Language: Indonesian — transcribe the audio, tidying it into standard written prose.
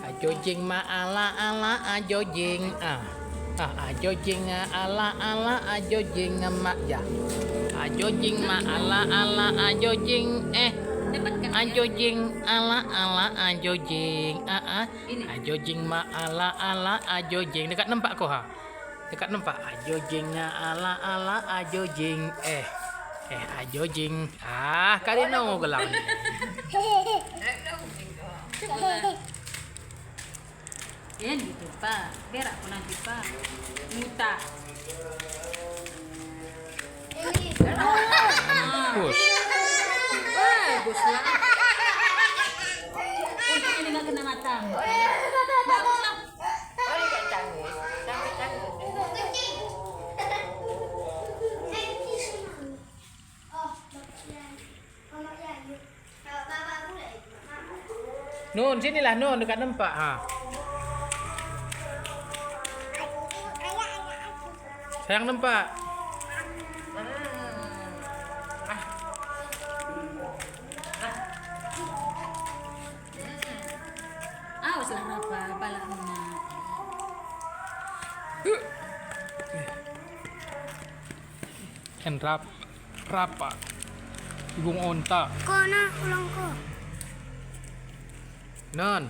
Ajo jing ma ala ala ajo jing ajo jing ala ala ajo jing ma ya. Ajo jing ma ala ala ajo jing ajo jing ala ala ajo jing ajo jing ma ala ala ajo jing dekat nempak kok dekat nempak ajo jing ala ala ajo jing ajo jing kali nong gelang Yan gitu pa. Biar aku nanti pa. Muta. Push. Bagus lah. Untuk ini nggak kena mata. Bagus lah. Nun sinilah Nun dekat nempak sayang nempak Awas lah apa balak mana. kan rapa ibung onta Ko na ulang ko. Non